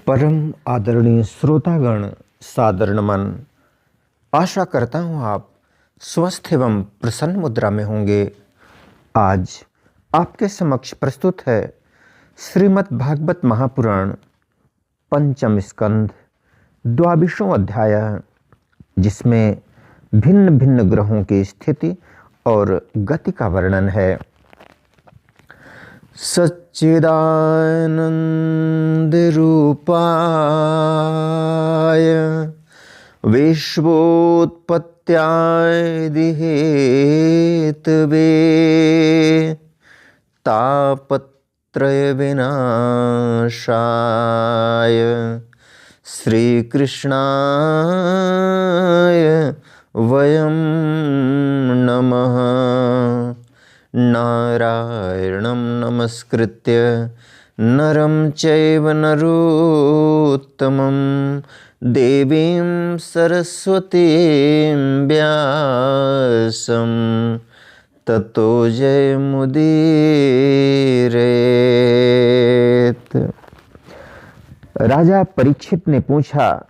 परम आदरणीय श्रोतागण, सादर नमन। आशा करता हूँ आप स्वस्थ एवं प्रसन्न मुद्रा में होंगे। आज आपके समक्ष प्रस्तुत है श्रीमद् भागवत महापुराण पंचम स्कंध 22वां अध्याय, जिसमें भिन्न भिन्न ग्रहों की स्थिति और गति का वर्णन है। सच्चिदानंद रूपाय विश्वोत्पत्त्यादि हेतवे तापत्रय विनाशाय श्रीकृष्णाय वयं नमः। नारायणं नमस्कृत्य नरं चैव नरोत्तमं देवीं सरस्वतीं व्यासं ततो जयमुदीरयेत्। राजा परीक्षित ने पूछा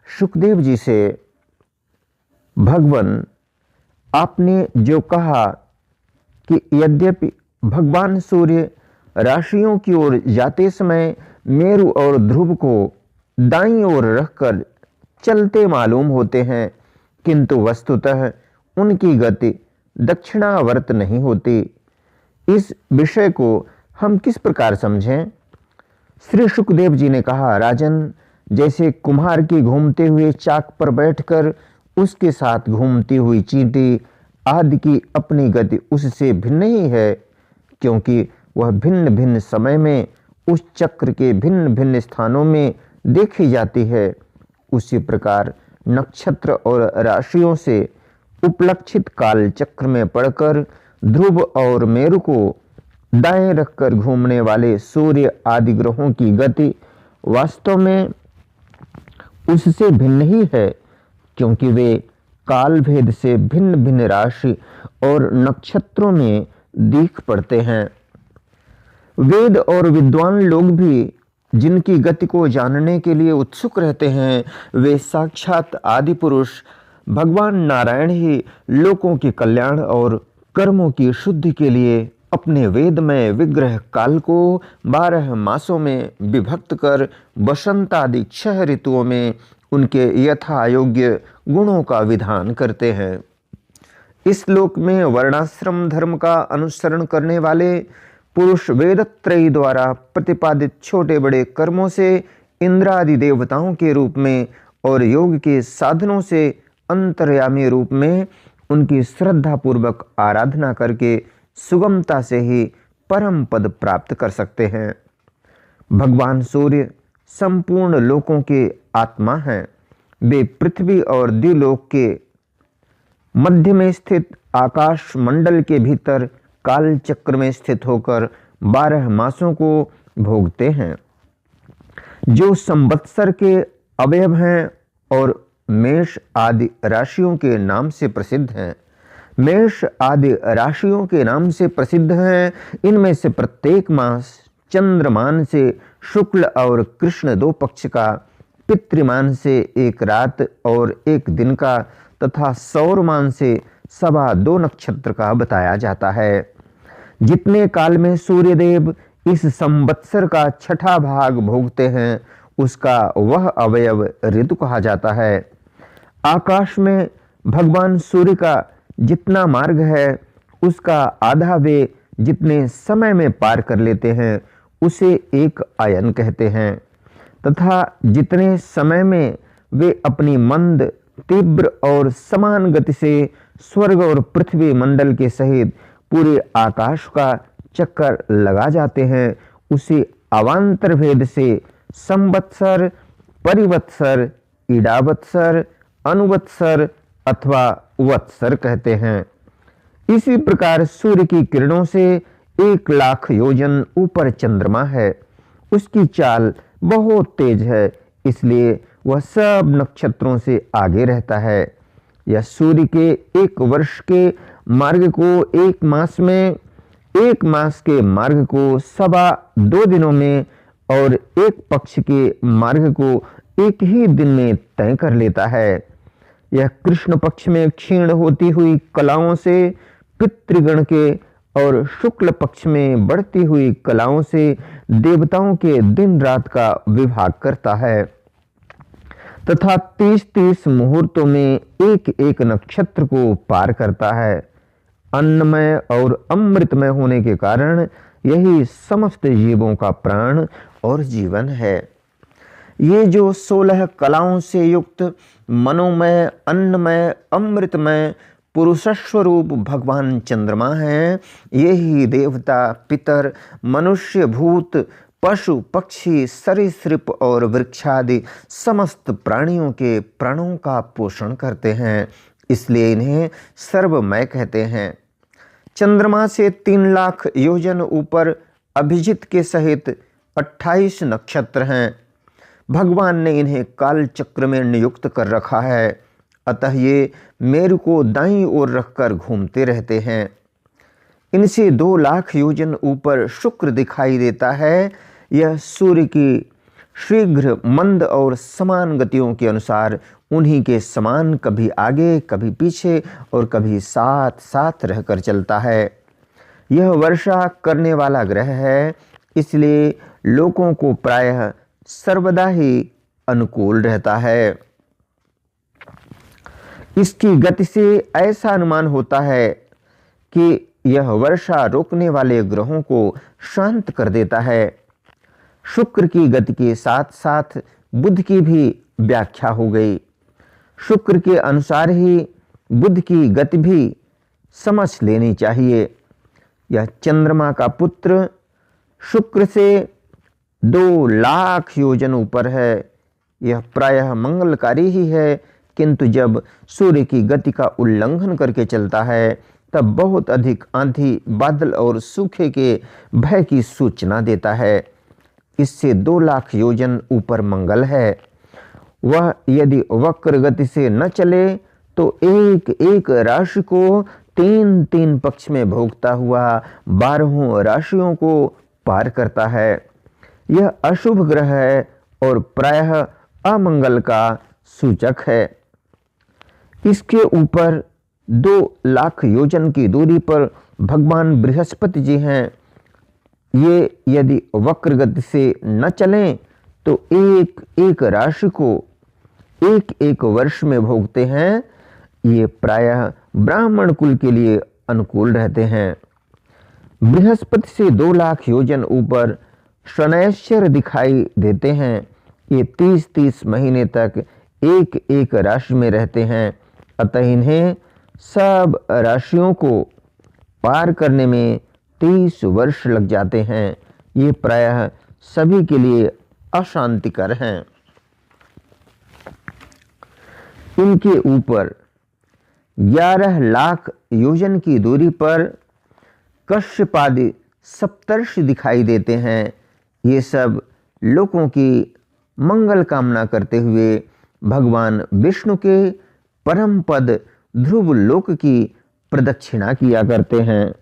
सुखदेव जी से, भगवान, आपने जो कहा कि यद्यपि भगवान सूर्य राशियों की ओर जाते समय मेरु और ध्रुव को दाईं ओर रखकर चलते मालूम होते हैं, किंतु वस्तुतः उनकी गति दक्षिणावर्त नहीं होती। इस विषय को हम किस प्रकार समझें? श्री सुखदेव जी ने कहा, राजन, जैसे कुम्हार की घूमते हुए चाक पर बैठकर उसके साथ घूमती हुई चींटी आदि की अपनी गति उससे भिन्न ही है, क्योंकि वह भिन्न भिन्न समय में उस चक्र के भिन्न भिन्न स्थानों में देखी जाती है। उसी प्रकार नक्षत्र और राशियों से उपलक्षित काल चक्र में पड़कर ध्रुव और मेरु को दाएं रखकर घूमने वाले सूर्य आदि ग्रहों की गति वास्तव में उससे भिन्न ही है, क्योंकि वे काल भेद से भिन्न भिन्न राशि और नक्षत्रों में दीख पड़ते हैं। वेद और विद्वान लोग भी जिनकी गति को जानने के लिए उत्सुक रहते हैं, वे साक्षात आदि पुरुष भगवान नारायण ही लोकों के कल्याण और कर्मों की शुद्धि के लिए अपने वेदमय विग्रह काल को 12 मासों में विभक्त कर वसंत आदि 6 ऋतुओं में उनके यथा योग्य गुणों का विधान करते हैं। इस लोक में वर्णाश्रम धर्म का अनुसरण करने वाले पुरुष वेदत्रयी द्वारा प्रतिपादित छोटे बड़े कर्मों से इंद्रादि देवताओं के रूप में और योग के साधनों से अंतर्यामी रूप में उनकी श्रद्धा पूर्वक आराधना करके सुगमता से ही परम पद प्राप्त कर सकते हैं। भगवान सूर्य संपूर्ण लोकों के आत्मा हैं। वे पृथ्वी और द्युलोक के मध्य में स्थित आकाश मंडल के भीतर काल चक्र में स्थित होकर 12 मासों को भोगते हैं, जो संवत्सर के अवयव हैं और मेष आदि राशियों के नाम से प्रसिद्ध हैं। मेष आदि राशियों के नाम से प्रसिद्ध हैं। इनमें से प्रत्येक मास चंद्रमान से शुक्ल और कृष्ण 2 पक्ष का, पितृमान से 1 रात और 1 दिन का तथा सौरमान से 2.25 नक्षत्र का बताया जाता है। जितने काल में सूर्यदेव इस संवत्सर का 6ठा भाग भोगते हैं, उसका वह अवयव ऋतु कहा जाता है। आकाश में भगवान सूर्य का जितना मार्ग है, उसका आधा वे जितने समय में पार कर लेते हैं, उसे एक आयन कहते हैं, तथा जितने समय में वे अपनी मंद, तीव्र और समान गति से स्वर्ग और पृथ्वी मंडल के सहित पूरे आकाश का चक्कर लगा जाते हैं, उसे अवांतर भेद से संवत्सर, परिवत्सर, ईडावत्सर, अनुवत्सर अथवा वत्सर कहते हैं। इसी प्रकार सूर्य की किरणों से 1 लाख योजन ऊपर चंद्रमा है। उसकी चाल बहुत तेज है, इसलिए वह सब नक्षत्रों से आगे रहता है। यह सूर्य के 1 वर्ष के मार्ग को 1 मास में, 1 मास के मार्ग को 2.25 दिनों में और एक पक्ष के मार्ग को एक ही दिन में तय कर लेता है। यह कृष्ण पक्ष में क्षीण होती हुई कलाओं से पितृगण के और शुक्ल पक्ष में बढ़ती हुई कलाओं से देवताओं के दिन रात का विभाग करता है तथा 30-30 मुहूर्तों में एक एक नक्षत्र को पार करता है। अन्नमय और अमृतमय होने के कारण यही समस्त जीवों का प्राण और जीवन है। ये जो 16 कलाओं से युक्त मनोमय, अन्नमय, अमृतमय पुरुषस्वरूप भगवान चंद्रमा हैं, ये ही देवता, पितर, मनुष्य, भूत, पशु, पक्षी, सरीसृप और वृक्षादि समस्त प्राणियों के प्राणों का पोषण करते हैं, इसलिए इन्हें सर्वमय कहते हैं। चंद्रमा से 3 लाख योजन ऊपर अभिजित के सहित 28 नक्षत्र हैं। भगवान ने इन्हें काल चक्र में नियुक्त कर रखा है, अतः ये मेरु को दाईं ओर रखकर घूमते रहते हैं। इनसे 2 लाख योजन ऊपर शुक्र दिखाई देता है। यह सूर्य की शीघ्र, मंद और समान गतियों के अनुसार उन्हीं के समान कभी आगे, कभी पीछे और कभी साथ साथ रहकर चलता है। यह वर्षा करने वाला ग्रह है, इसलिए लोगों को प्रायः सर्वदा ही अनुकूल रहता है। इसकी गति से ऐसा अनुमान होता है कि यह वर्षा रोकने वाले ग्रहों को शांत कर देता है। शुक्र की गति के साथ साथ बुध की भी व्याख्या हो गई। शुक्र के अनुसार ही बुध की गति भी समझ लेनी चाहिए। यह चंद्रमा का पुत्र शुक्र से 2 लाख योजन ऊपर है। यह प्रायः मंगलकारी ही है, किंतु जब सूर्य की गति का उल्लंघन करके चलता है तब बहुत अधिक आंधी, बादल और सूखे के भय की सूचना देता है। इससे 2 लाख योजन ऊपर मंगल है। वह यदि वक्र गति से न चले तो एक एक राशि को 3-3 पक्ष में भोगता हुआ 12 राशियों को पार करता है। यह अशुभ ग्रह है और प्रायः अमंगल का सूचक है। इसके ऊपर 2 लाख योजन की दूरी पर भगवान बृहस्पति जी हैं। ये यदि वक्र गति से न चलें तो एक एक राशि को एक एक वर्ष में भोगते हैं। ये प्रायः ब्राह्मण कुल के लिए अनुकूल रहते हैं। बृहस्पति से 2 लाख योजन ऊपर शनैश्चर दिखाई देते हैं। ये 30-30 महीने तक एक एक राशि में रहते हैं, अतः इन्हें सब राशियों को पार करने में 30 वर्ष लग जाते हैं। ये प्रायः सभी के लिए अशांतिकर हैं। इनके ऊपर 11 लाख योजन की दूरी पर कश्यपादि सप्तर्षि दिखाई देते हैं। ये सब लोगों की मंगल कामना करते हुए भगवान विष्णु के परम पद ध्रुव लोक की प्रदक्षिणा किया करते हैं।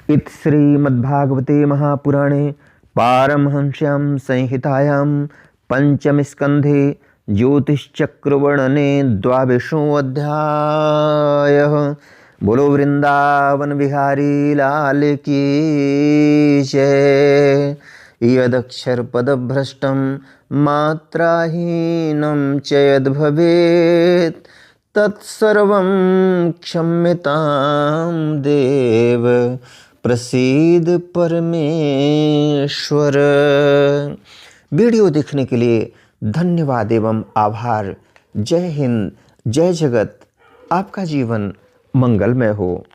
इत श्रीमद्भागवते महापुराणे पारमहंस्यां संहितायां पंचम स्कंधे ज्योतिश्चक्रवर्णने 22वां अध्यायः। बोलो वृंदावन बिहारी लाल की जय। यदक्षर पदभ्रष्टं मात्राहीनं च यद्भवेत् तत्सर्वं क्षम्यतां देव प्रसीद परमेश्वर। वीडियो देखने के लिए धन्यवाद एवं आभार। जय हिंद, जय जगत। आपका जीवन मंगलमय हो।